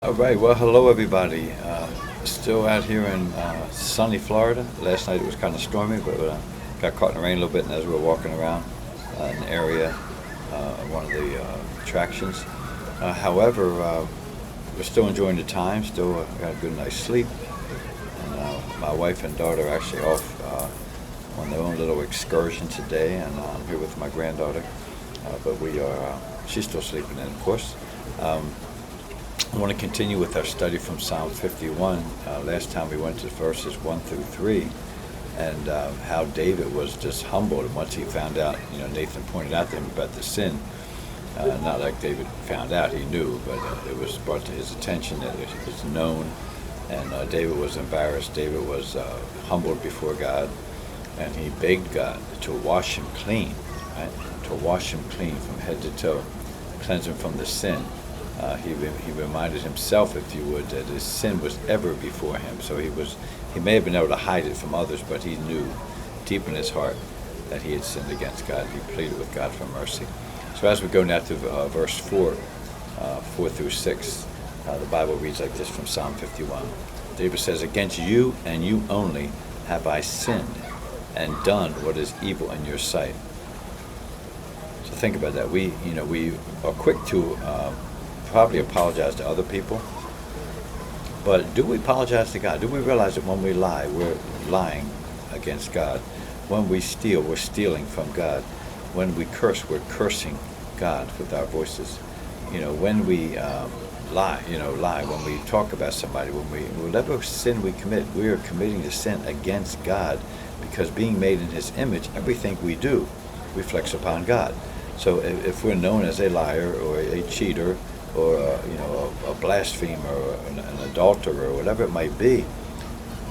All right. Well, hello everybody. Still out here in sunny Florida. Last night it was kind of stormy, but got caught in the rain a little bit, and as we were walking around an area, one of the attractions. However, we're still enjoying the time. Still got a good night's sleep, and my wife and daughter are actually off on their own little excursion today, and I'm here with my granddaughter. But we are. She's still sleeping in, of course. I want to continue with our study from Psalm 51. Last time we went to verses 1 through 3, and how David was just humbled. And once he found out, Nathan pointed out to him about the sin. Not like David found out, he knew, but it was brought to his attention that it was known. And David was embarrassed. David was humbled before God, and he begged God to wash him clean, right? To wash him clean from head to toe, cleanse him from the sin. He reminded himself, if you would, that his sin was ever before him. So he may have been able to hide it from others, but he knew deep in his heart that he had sinned against God. He pleaded with God for mercy. So as we go now to verse 4 through 6, the Bible reads like this from Psalm 51. David says, "Against you and you only have I sinned and done what is evil in your sight." So think about that. We are quick to probably apologize to other people, but do we apologize to God? Do we realize that when we lie, we're lying against God? When we steal, we're stealing from God. When we curse, we're cursing God with our voices. When we lie, when we talk about somebody, whatever sin we commit, we are committing the sin against God, because being made in His image, everything we do reflects upon God. So if we're known as a liar or a cheater, or a blasphemer, or an adulterer, or whatever it might be,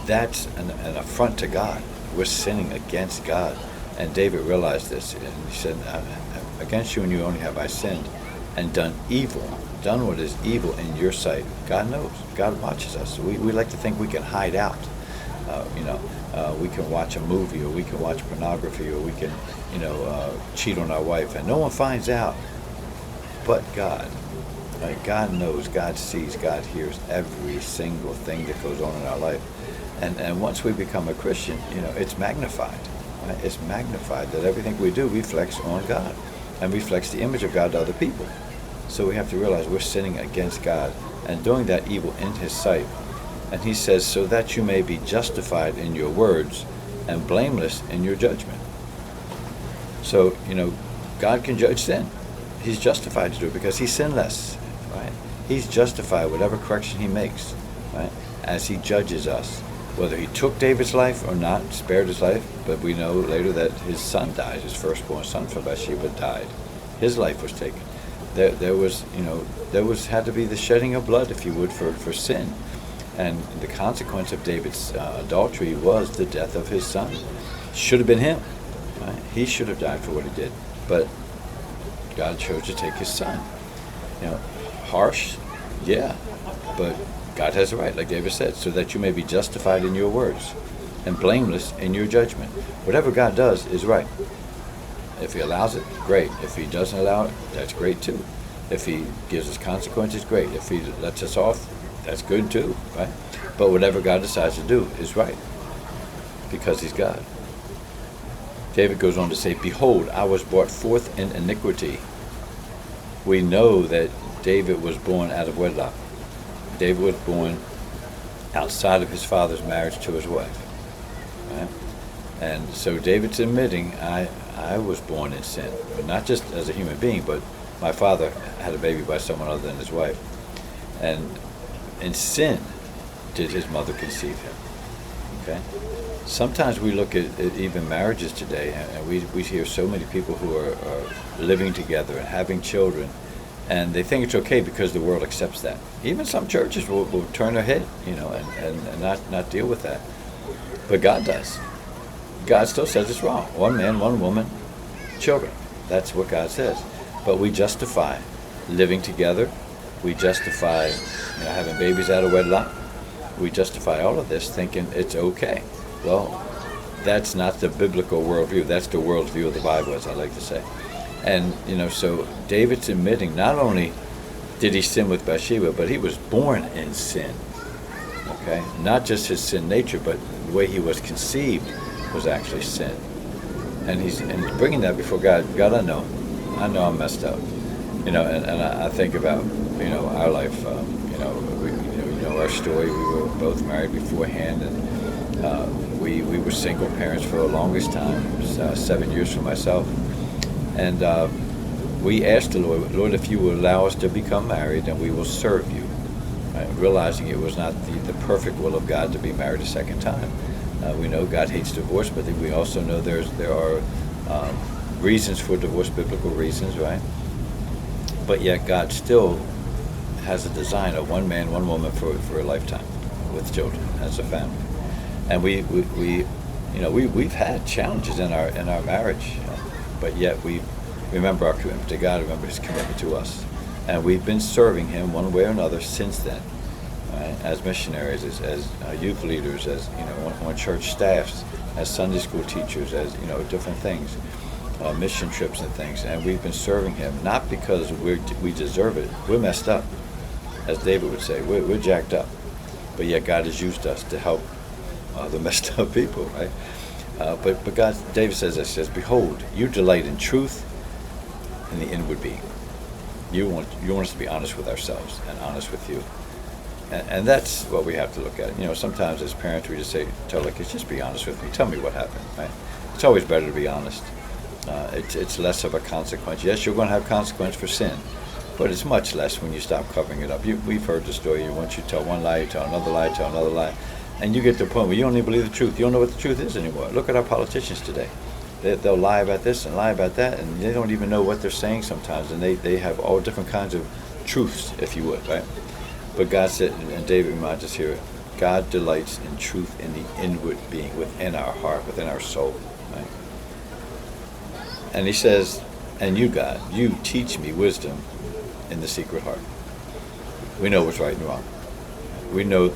that's an affront to God. We're sinning against God. And David realized this, and he said, "Against you and you only have I sinned, and done what is evil in your sight." God knows. God watches us. We like to think we can hide out. We can watch a movie, or we can watch pornography, or we can, cheat on our wife, and no one finds out but God. God knows, God sees, God hears every single thing that goes on in our life. And once we become a Christian, it's magnified. Right? It's magnified that everything we do reflects on God and reflects the image of God to other people. So we have to realize we're sinning against God and doing that evil in His sight. And He says, so that you may be justified in your words and blameless in your judgment. So, God can judge sin. He's justified to do it because He's sinless. Right? He's justified whatever correction He makes, right? As He judges us. Whether He took David's life or not, spared his life, but we know later that his son died, his firstborn son from Bathsheba died. His life was taken. There had to be the shedding of blood, if you would, for sin. And the consequence of David's adultery was the death of his son. Should have been him. Right? He should have died for what he did. But God chose to take his son. Harsh, yeah, but God has a right, like David said, so that you may be justified in your words and blameless in your judgment. Whatever God does is right. If He allows it, great. If He doesn't allow it, that's great too. If He gives us consequences, great. If He lets us off, that's good too, right? But whatever God decides to do is right, because He's God. David goes on to say, "Behold, I was brought forth in iniquity." We know that David was born out of wedlock. David was born outside of his father's marriage to his wife. Right? And so David's admitting, I was born in sin, but not just as a human being, but my father had a baby by someone other than his wife. And in sin did his mother conceive him. Okay? Sometimes we look at even marriages today, and we hear so many people who are living together and having children, and they think it's okay because the world accepts that. Even some churches will turn their head, and not deal with that. But God does. God still says it's wrong. One man, one woman, children. That's what God says. But we justify living together. We justify having babies out of wedlock. We justify all of this thinking it's okay. Well, that's not the biblical worldview. That's the worldview of the Bible, as I like to say. And, so David's admitting not only did he sin with Bathsheba, but he was born in sin. Okay, not just his sin nature, but the way he was conceived was actually sin. And he's bringing that before God. God, I know I'm messed up. And I think about our life. Our story. We were both married beforehand, and we were single parents for the longest time. It was 7 years for myself, and we asked the Lord, if you will allow us to become married, and we will serve you. Right? Realizing it was not the perfect will of God to be married a second time. We know God hates divorce, but we also know there are reasons for divorce, biblical reasons, right? But yet God still has a design of one man, one woman for a lifetime with children as a family. And we've had challenges in our marriage, but yet we remember our commitment to God, remember His commitment to us, and we've been serving Him one way or another since then, right? As missionaries, as youth leaders, as on church staffs, as Sunday school teachers, as different things, mission trips and things, and we've been serving Him not because we deserve it. We're messed up, as David would say. We're jacked up, but yet God has used us to help the messed up people, right? But God, David says, behold, you delight in truth in the inward being. You want us to be honest with ourselves and honest with you, and that's what we have to look at. Sometimes as parents we just tell our kids, just be honest with me. Tell me what happened, right? It's always better to be honest. It's less of a consequence. Yes, you're going to have consequence for sin, but it's much less when you stop covering it up. We've heard the story. Once you tell one lie, you tell another lie, tell another lie, and you get to the point where you don't even believe the truth. You don't know what the truth is anymore. Look at our politicians today. They'll lie about this and lie about that, and they don't even know what they're saying sometimes, and they have all different kinds of truths, if you would, right? But God said, and David reminds us here, God delights in truth in the inward being, within our heart, within our soul, right? And He says, and you, God, you teach me wisdom in the secret heart. We know what's right and wrong. We know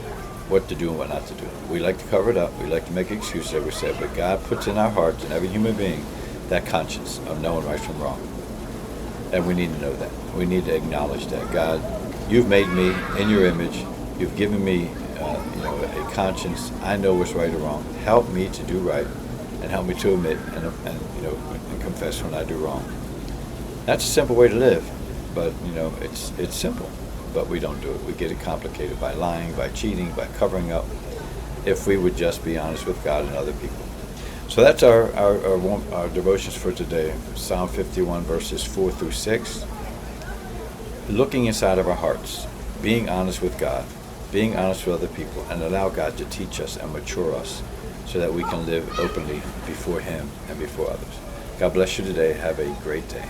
what to do and what not to do. We like to cover it up. We like to make excuses, like we said, but God puts in our hearts, in every human being, that conscience of knowing right from wrong. And we need to know that. We need to acknowledge that. God, you've made me in your image. You've given me a conscience. I know what's right or wrong. Help me to do right, and help me to admit and confess when I do wrong. That's a simple way to live, but it's simple. But we don't do it. We get it complicated by lying, by cheating, by covering up, if we would just be honest with God and other people. So that's our devotions for today. Psalm 51, verses 4 through 6. Looking inside of our hearts, being honest with God, being honest with other people, and allow God to teach us and mature us so that we can live openly before Him and before others. God bless you today. Have a great day.